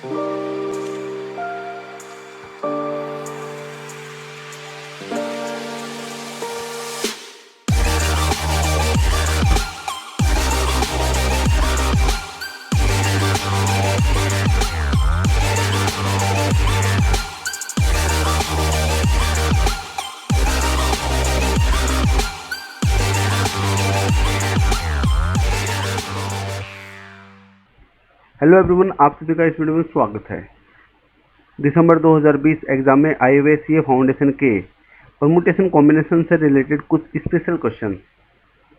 Hello everyone, आप सभी का इस वीडियो में स्वागत है। दिसंबर 2020 एग्जाम में आए हुए सीए फाउंडेशन के परमुटेशन कॉम्बिनेशन से रिलेटेड कुछ स्पेशल क्वेश्चन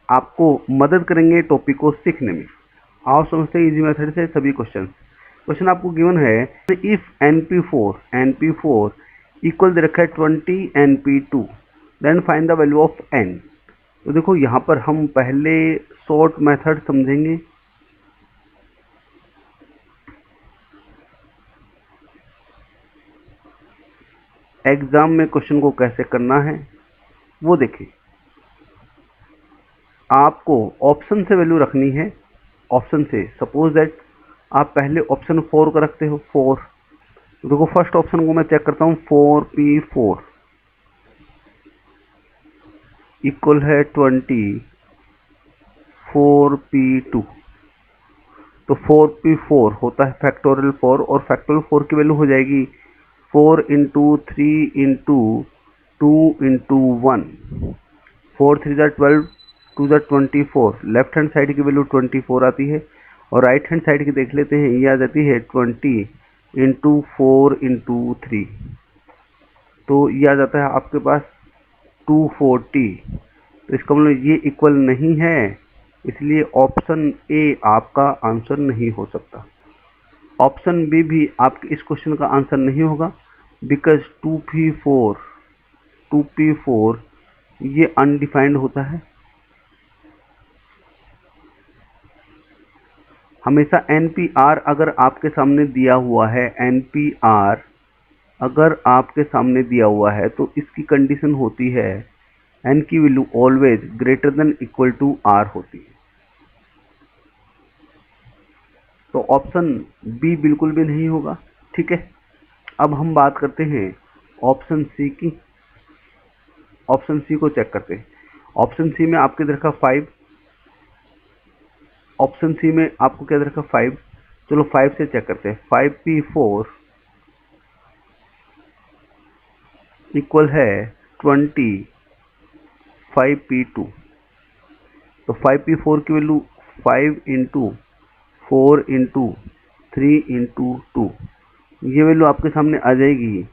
आपको मदद करेंगे टॉपिक को सीखने में। आप समझते हैं इजी मेथड से सभी क्वेश्चन आपको गिवन है। इफ NP4 इक्वल दे रखा है 20 NP2, then find the value of n। तो देखो यहाँ पर हम पहले शॉर्ट मेथड समझेंगे। एग्जाम में क्वेश्चन को कैसे करना है वो देखिए। आपको ऑप्शन से वैल्यू रखनी है। ऑप्शन से सपोज दैट आप पहले ऑप्शन 4 का रखते हो 4। तो देखो फर्स्ट ऑप्शन को मैं चेक करता हूँ। 4P4 इक्वल है 20 4P2। तो 4P4 होता है फैक्टोरियल 4 और फैक्टोरियल 4 की वैल्यू हो जाएगी 4 इंटू 3 इंटू 2 इंटू 1। 4 3 ज़ा 12 2 ज़ा 24। लेफ्ट हैंड साइड की वैल्यू 24 आती है और राइट हैंड साइड की देख लेते हैं। ये आ जाती है 20 इंटू 4 इंटू 3। तो ये आ जाता है आपके पास 240। तो इसका मतलब ये इक्वल नहीं है, इसलिए ऑप्शन ए आपका आंसर नहीं हो सकता। ऑप्शन बी भी आपके इस क्वेश्चन का आंसर नहीं होगा, बिकॉज 2P4 ये अनडिफाइंड होता है। हमेशा NPR अगर आपके सामने दिया हुआ है, NPR अगर आपके सामने दिया हुआ है तो इसकी कंडीशन होती है n की value always greater than equal to r होती है। तो ऑप्शन बी बिल्कुल भी नहीं होगा। ठीक है, अब हम बात करते हैं ऑप्शन सी की। ऑप्शन सी को चेक करते हैं। ऑप्शन सी में आपके इधर का 5। ऑप्शन सी में आपको क्या इधर का 5। चलो 5 से चेक करते हैं। 5P4 इक्वल है 20 5P2। तो 5P4 की वैल्यू 5 इंटू 4 इंटू 3 इंटू 2, ये वैल्यू आपके सामने आ जाएगी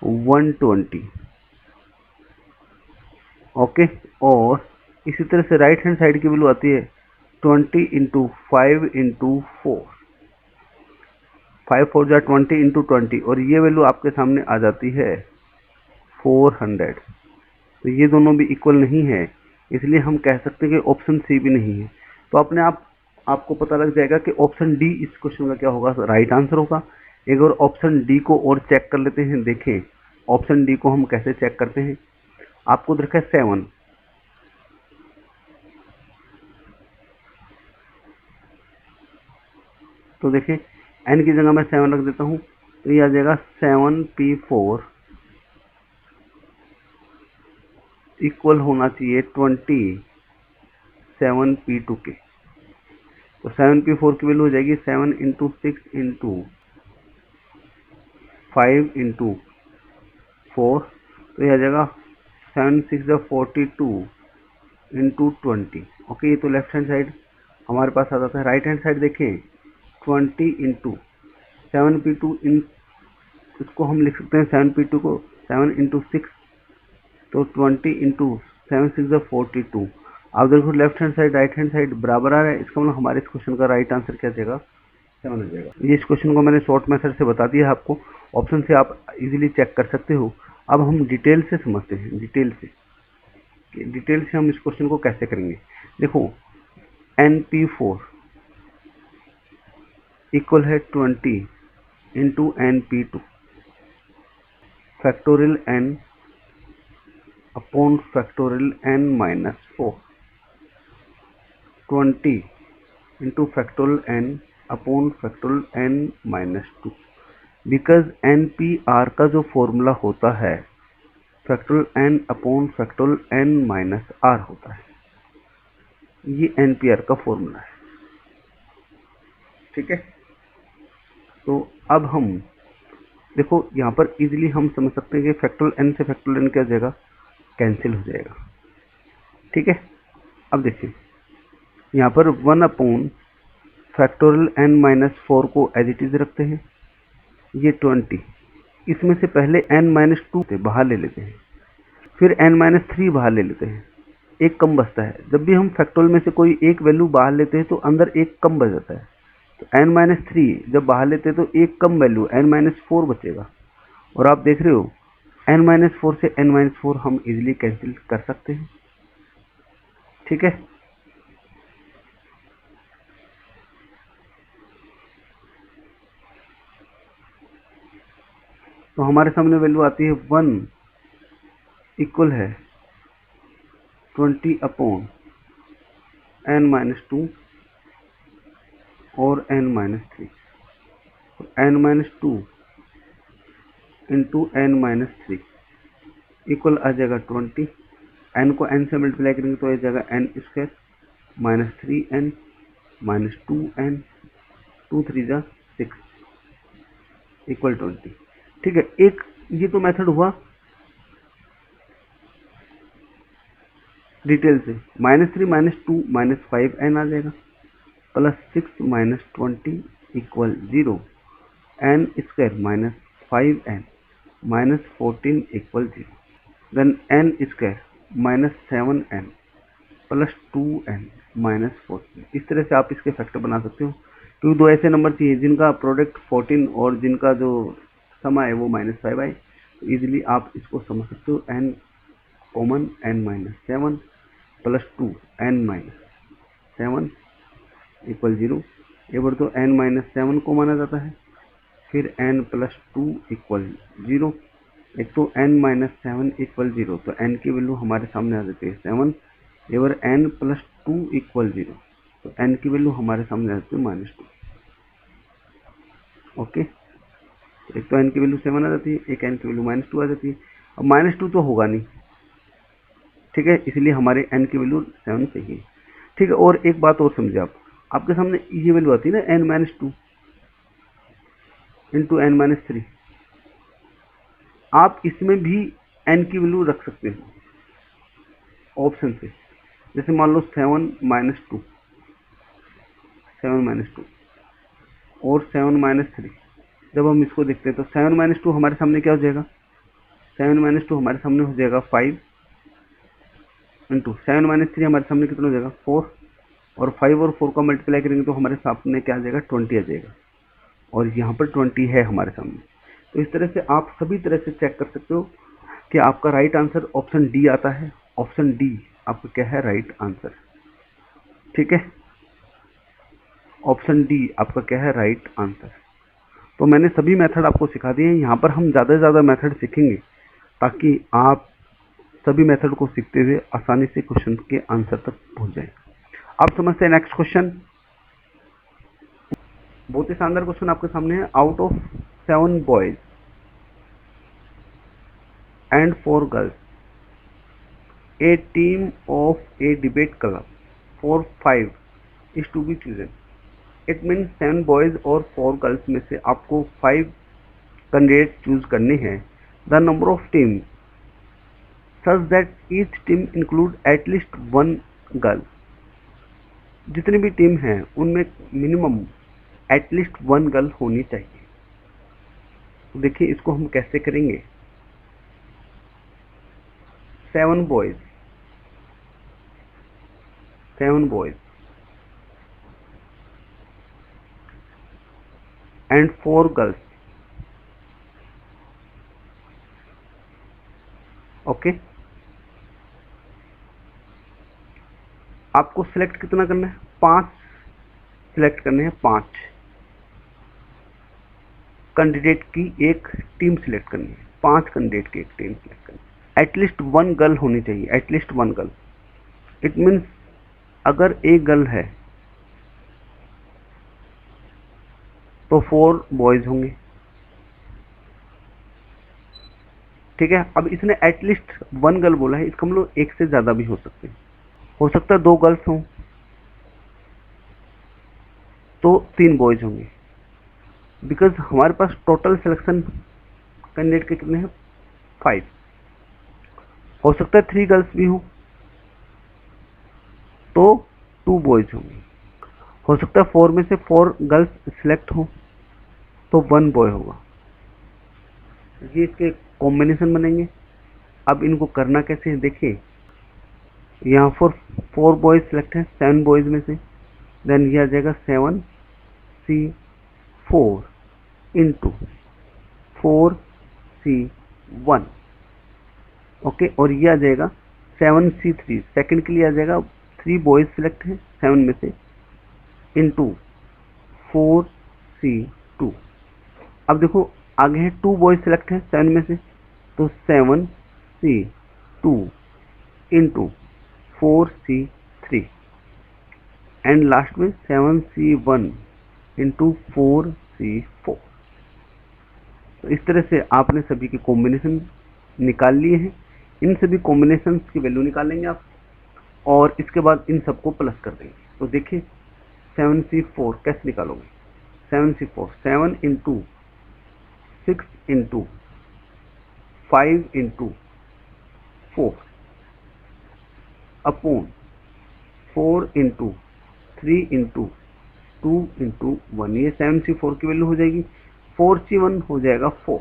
120। ओके, और इसी तरह से राइट हैंड साइड की वैल्यू आती है 20 इंटू 5 इंटू 4। 5 4 जा 20 इंटू 20 और ये वैल्यू आपके सामने आ जाती है 400। तो ये दोनों भी इक्वल नहीं है, इसलिए हम कह सकते हैं कि ऑप्शन सी भी नहीं है। तो अपने आपको पता लग जाएगा कि ऑप्शन डी इस क्वेश्चन का क्या होगा, राइट आंसर होगा। एक और ऑप्शन डी को और चेक कर लेते हैं। देखें ऑप्शन डी को हम कैसे चेक करते हैं। आपको देखा 7। तो देखिए n की जगह मैं 7 रख देता हूँ, तो ये आ जाएगा 7P4 इक्वल होना चाहिए 27P2 के। तो 7P4 की वैल्यू हो जाएगी 7 इंटू 6 इंटू 5 इंटू 4। तो ये आ जाएगा 7 6 42 इंटू 20। ओके, ये तो लेफ्ट हैंड साइड हमारे पास आ जाता है। राइट हैंड साइड देखें 20 इंटू 7P2 इन, इसको हम लिख सकते हैं 7P2 को 7 इंटू 6। तो 20 इंटू 7 6 42। आप देखो left hand side right hand side बराबर आ रहा है, इसका मतलब हमारे इस क्वेश्चन का राइट आंसर क्या जाएगा, 7 हो जाएगा। ये इस क्वेश्चन को मैंने शॉर्ट मेथड से बता दिया है आपको। ऑप्शन से आप इजीली चेक कर सकते हो। अब हम डिटेल से समझते हैं। डिटेल से हम इस क्वेश्चन को कैसे करेंगे। देखो NP4 इक्वल है 20 into NP2 factorial n upon factorial n minus 4। 20 into factorial n upon factorial n minus 2। Because N P R का जो फॉर्मूला होता है factorial N upon factorial N minus R होता है। ये एन पी आर का formula है, ठीक है। तो अब हम देखो यहाँ पर इजीली हम समझ सकते हैं कि फैक्टोरियल एन से फैक्टोरियल एन क्या हो जाएगा, कैंसिल हो जाएगा, ठीक है। अब देखिए यहाँ पर 1 अपॉन फैक्टोरियल एन माइनस 4 को एज इट इज रखते हैं, ये 20, इसमें से पहले n माइनस 2 बाहर ले लेते हैं, फिर n माइनस 3 बाहर ले लेते हैं, एक कम बचता है। जब भी हम फैक्टोरियल में से कोई एक वैल्यू बाहर लेते हैं तो अंदर एक कम बच जाता है। तो n माइनस 3 जब बाहर लेते हैं तो एक कम वैल्यू n माइनस 4 बचेगा, और आप देख रहे हो n माइनस 4 से n माइनस 4 हम इजिली कैंसिल कर सकते हैं, ठीक है। तो हमारे सामने वैल्यू आती है 1 इक्वल है 20 अपॉन n माइनस 2 और n माइनस 3। तो n minus 2 into n minus 3 equal आ जाएगा 20। n को n से मल्टीप्लाई करेंगे तो आ जाएगा n square minus 3n minus 2n, 2 3 जा 6 इक्वल 20, ठीक है। एक ये तो मेथड हुआ डिटेल से। माइनस 3 माइनस 2 माइनस 5n आ जाएगा, plus 6 minus 20 equal 0, n square minus 5n minus 14 equal 0, then n square minus 7n plus 2n minus 14। इस तरह से आप इसके फैक्टर बना सकते हो, क्योंकि दो ऐसे नंबर चाहिए जिनका प्रोडक्ट 14 और जिनका जो सम है वो माइनस 5 आए। तो इजीली आप इसको समझ सकते हो, n common n minus 7 plus 2 n minus 7 equal 0। ये बार तो n माइनस 7 को माना जाता है, फिर n प्लस 2 इक्वल 0। एक तो n माइनस 7 इक्वल 0, तो n की वैल्यू हमारे सामने आ जाती है 7। ये बार n प्लस 2 इक्वल 0, तो n की वैल्यू हमारे सामने आ जाती है माइनस 2। ओके, एक तो n की वैल्यू 7 आ जाती है, एक n की वैल्यू माइनस 2 आ जाती है। अब माइनस 2 तो होगा नहीं, ठीक है, इसलिए हमारे n की वैल्यू 7 चाहिए, ठीक है। और एक बात और समझे आप, आपके सामने ये वैल्यू आती है ना n minus 2 into n minus 3, आप इसमें भी n की वैल्यू रख सकते हो ऑप्शन से। जैसे मान लो 7 माइनस 2, 7 माइनस 2 और 7 माइनस 3। जब हम इसको देखते हैं तो 7 माइनस 2 हमारे सामने क्या हो जाएगा, 7 माइनस 2 हमारे सामने हो जाएगा 5 इंटू 7 माइनस 3 हमारे सामने कितना हो जाएगा 4, और 5 और 4 का मल्टीप्लाई करेंगे तो हमारे सामने क्या आ जाएगा 20 आ जाएगा, और यहाँ पर 20 है हमारे सामने। तो इस तरह से आप सभी तरह से चेक कर सकते हो कि आपका राइट आंसर ऑप्शन डी आता है। ऑप्शन डी आपका क्या है, राइट आंसर, ठीक है। ऑप्शन डी आपका क्या है, राइट आंसर। तो मैंने सभी मेथड आपको सिखा दिए हैं। यहाँ पर हम ज़्यादा से ज़्यादा मेथड सीखेंगे ताकि आप सभी मेथड को सीखते हुए आसानी से क्वेश्चन के आंसर तक पहुंच जाए। आप समझते हैं नेक्स्ट क्वेश्चन, बहुत ही शानदार क्वेश्चन आपके सामने है। Out of 7 boys and 4 girls, a team of a debate club for 5 is to be chosen. It mean 7 boys और 4 गर्ल्स में से आपको 5 कैंडिडेट चूज करने हैं। The number of team such that each team include at least 1 girl. जितनी भी team हैं उनमें मिनिमम एटलीस्ट 1 गर्ल होनी चाहिए। तो देखिए इसको हम कैसे करेंगे। 7 बॉयज एंड 4 गर्ल्स, ओके। आपको सिलेक्ट कितना करना है, 5 सिलेक्ट करने हैं। 5 कैंडिडेट की एक टीम सिलेक्ट करनी है, 5 कैंडिडेट की एक टीम सिलेक्ट करनी है। एटलीस्ट 1 गर्ल होनी चाहिए, एटलीस्ट 1 गर्ल। इट मीन्स अगर एक गर्ल है तो 4 बॉयज होंगे, ठीक है। अब इसने एटलीस्ट 1 गर्ल बोला है, इसका मतलब 1 से ज़्यादा भी हो सकते हैं। हो सकता है 2 गर्ल्स हों तो 3 बॉयज़ होंगे, बिकॉज हमारे पास टोटल सिलेक्शन कैंडिडेट के कितने हैं, 5। हो सकता है 3 गर्ल्स भी हों तो 2 बॉयज़ होंगे। हो सकता है 4 में से 4 गर्ल्स सिलेक्ट हों तो 1 बॉय होगा। ये इसके कॉम्बिनेशन बनेंगे। अब इनको करना कैसे है देखिए, यहाँ पर 4 बॉयज सिलेक्ट हैं 7 बॉयज में से, देन ये आ जाएगा 7C4 इंटू 4C1, ओके। और ये आ जाएगा 7C3, सेकंड के लिए आ जाएगा 3 बॉयज सिलेक्ट हैं 7 में से इंटू 4C2। अब देखो आगे है 2 बॉयज सिलेक्ट हैं 7 में से, तो 7C2 into 4C3 and last में 7C1 इंटू 4C4। तो इस तरह से आपने सभी के कॉम्बिनेशन निकाल लिए हैं। इन सभी कॉम्बिनेशन की वैल्यू निकालेंगे आप और इसके बाद इन सबको प्लस कर देंगे। तो देखिए 7C4 कैसे निकालोगे, 7C4 7 into 6 into 5 into 4 upon 4 into 3 into 2 into 1, ये 7C4 की वैल्यू हो जाएगी। 4C1 हो जाएगा 4।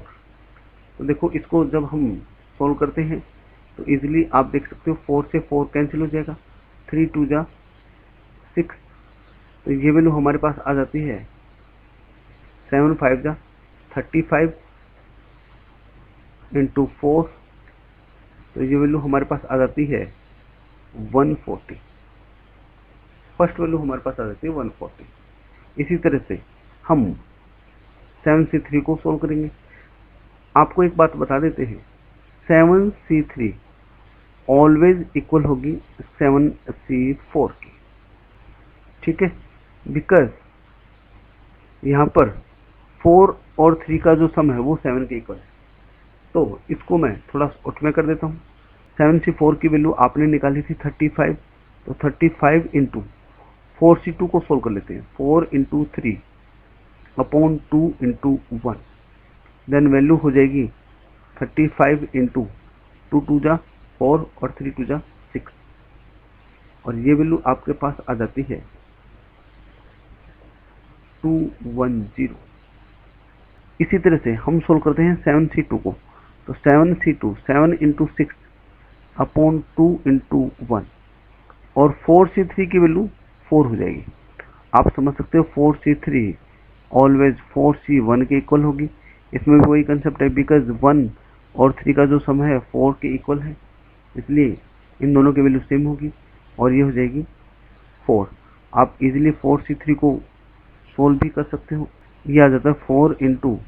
तो देखो इसको जब हम सॉल्व करते हैं तो इजीली आप देख सकते हो 4 से 4 कैंसिल हो जाएगा, 3 2 जा 6, तो ये वैल्यू हमारे पास आ जाती है 7 5 जा 35 इंटू 4, तो ये वैल्यू हमारे पास आ जाती है 140। फर्स्ट वैल्यू हमारे पास आ जाती है 140। इसी तरह से हम 7C3 को सोल्व करेंगे। आपको एक बात बता देते हैं, 7C3 ऑलवेज इक्वल होगी 7C4 की, ठीक है, बिकॉज यहाँ पर 4 और 3 का जो सम है वो 7 के इक्वल है। तो इसको मैं थोड़ा उठ में कर देता हूँ। 7C4 की वैल्यू आपने निकाली थी 35, तो 35 इंटू 4C2 को सोल्व कर लेते हैं, 4 into 3 upon 2 into 1, then value हो जाएगी 35 इंटू 2 2 जा 4 और 3 2 जा 6, और ये वैल्यू आपके पास आ जाती है 210। इसी तरह से हम सोल्व करते हैं 7C2 को, तो 7C2 7 इंटू 6 अपॉन 2 इंटू 1, और 4C3 की वैल्यू 4 हो जाएगी। आप समझ सकते हो 4C3 ऑलवेज 4C1 के इक्वल होगी। इसमें भी वही कंसेप्ट है, बिकॉज 1 और 3 का जो सम है 4 के इक्वल है, इसलिए इन दोनों की वैल्यू सेम होगी और ये हो जाएगी 4। आप इजीली 4C3 को सोल्व भी कर सकते हो। ये आ जाता है 4 into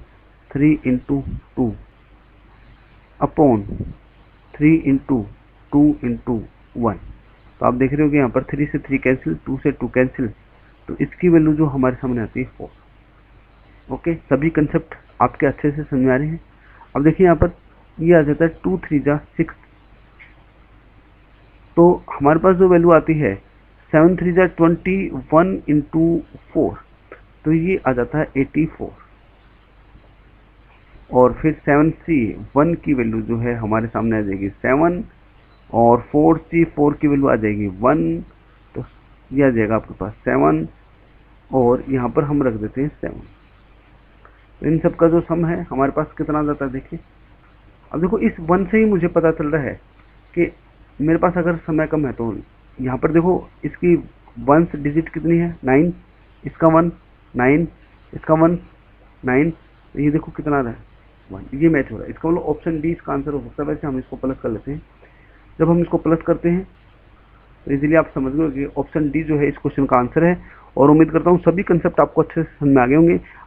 3 into 2 upon 3 into 2 into 1। तो आप देख रहे हो कि यहाँ पर 3 से 3 कैंसिल, 2 से 2 कैंसिल, तो इसकी वैल्यू जो हमारे सामने आती है 4। ओके, सभी कंसेप्ट आपके अच्छे से समझ आ रहे हैं। अब देखिए यहाँ पर ये आ जाता है 2 3 जा 6, तो हमारे पास जो वैल्यू आती है 7 3 जा 21 इंटू 4, तो ये आ जाता है 84। और फिर 7C1 की वैल्यू जो है हमारे सामने आ जाएगी 7, और 4C4 की वैल्यू आ जाएगी 1, तो ये आ जाएगा आपके पास 7, और यहाँ पर हम रख देते हैं 7। तो इन सब का जो सम है हमारे पास कितना आ जाता है देखिए। अब देखो इस 1 से ही मुझे पता चल रहा है कि मेरे पास अगर समय कम है, तो यहाँ पर देखो इसकी 1 डिजिट कितनी है 9, इसका 1 9, इसका 1 9, तो ये देखो कितना आ रहा है 1, ये मैच हो रहा है। इसका मतलब ऑप्शन डी इसका आंसर हो सकता है। वैसे हम इसको प्लस कर लेते हैं। जब हम इसको प्लस करते हैं तो इजीली आप समझ गए कि ऑप्शन डी जो है इस क्वेश्चन का आंसर है। और उम्मीद करता हूँ सभी कंसेप्ट आपको अच्छे से समझ में आ गए होंगे।